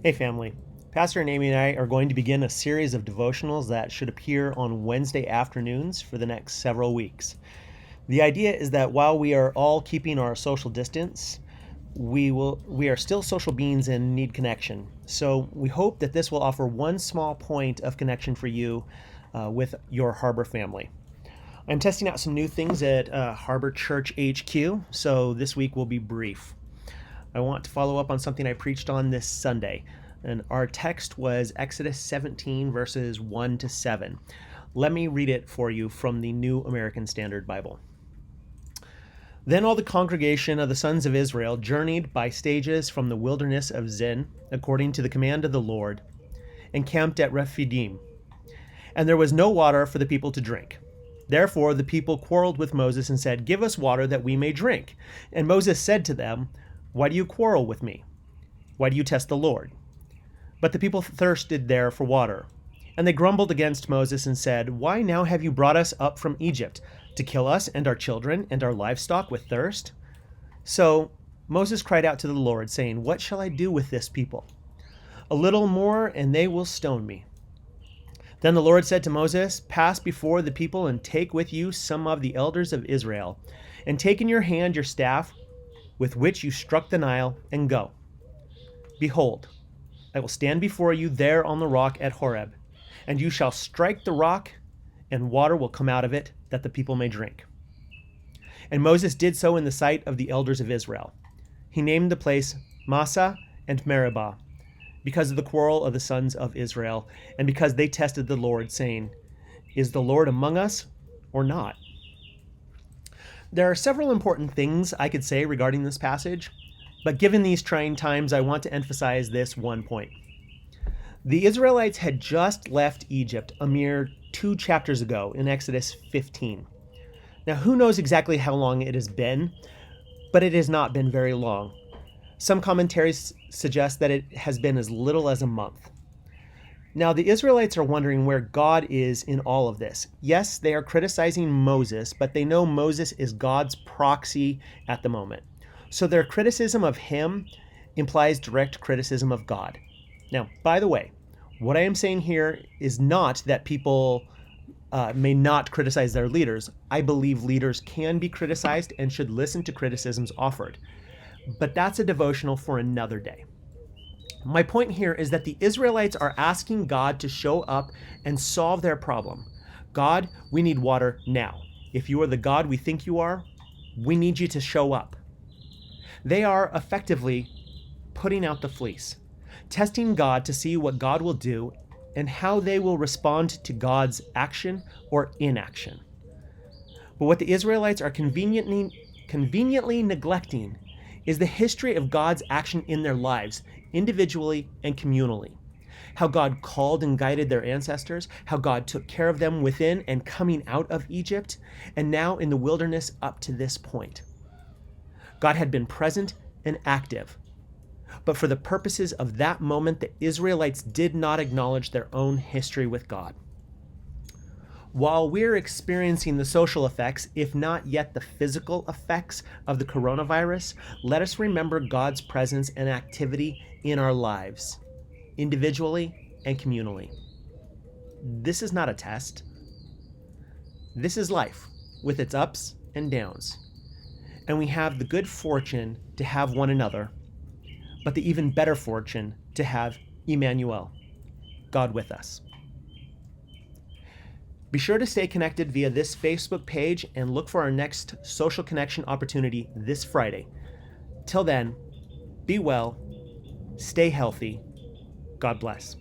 Hey family, Pastor and Amy and I are going to begin a series of devotionals that should appear on Wednesday afternoons for the next several weeks. The idea is that while we are all keeping our social distance, we are still social beings and need connection. So we hope that this will offer one small point of connection for you with your Harbor family. I'm testing out some new things at Harbor Church HQ, so this week will be brief. I want to follow up on something I preached on this Sunday. And our text was Exodus 17, verses 1 to 7. Let me read it for you from the New American Standard Bible. Then all the congregation of the sons of Israel journeyed by stages from the wilderness of Zin, according to the command of the Lord, and camped at Rephidim. And there was no water for the people to drink. Therefore the people quarreled with Moses and said, "Give us water that we may drink." And Moses said to them, "Why do you quarrel with me? Why do you test the Lord?" But the people thirsted there for water. And they grumbled against Moses and said, "Why now have you brought us up from Egypt, to kill us and our children and our livestock with thirst?" So Moses cried out to the Lord, saying, "What shall I do with this people? A little more, and they will stone me." Then the Lord said to Moses, "Pass before the people and take with you some of the elders of Israel, and take in your hand your staff with which you struck the Nile, and go. Behold, I will stand before you there on the rock at Horeb, and you shall strike the rock, and water will come out of it, that the people may drink." And Moses did so in the sight of the elders of Israel. He named the place Massah and Meribah, because of the quarrel of the sons of Israel, and because they tested the Lord, saying, "Is the Lord among us or not?" There are several important things I could say regarding this passage, but given these trying times, I want to emphasize this one point. The Israelites had just left Egypt a mere 2 chapters ago in Exodus 15. Now, who knows exactly how long it has been, but it has not been very long. Some commentaries suggest that it has been as little as a month. Now, the Israelites are wondering where God is in all of this. Yes, they are criticizing Moses, but they know Moses is God's proxy at the moment. So their criticism of him implies direct criticism of God. Now, by the way, what I am saying here is not that people may not criticize their leaders. I believe leaders can be criticized and should listen to criticisms offered. But that's a devotional for another day. My point here is that the Israelites are asking God to show up and solve their problem. God, we need water now. If you are the God we think you are, we need you to show up. They are effectively putting out the fleece, testing God to see what God will do and how they will respond to God's action or inaction. But what the Israelites are conveniently neglecting is the history of God's action in their lives, individually and communally. How God called and guided their ancestors, how God took care of them within and coming out of Egypt, and now in the wilderness up to this point. God had been present and active, but for the purposes of that moment, the Israelites did not acknowledge their own history with God. While we're experiencing the social effects, if not yet the physical effects of the coronavirus, let us remember God's presence and activity in our lives, individually and communally. This is not a test. This is life, with its ups and downs. And we have the good fortune to have one another, but the even better fortune to have Emmanuel, God with us. Be sure to stay connected via this Facebook page and look for our next social connection opportunity this Friday. Till then, be well, stay healthy. God bless.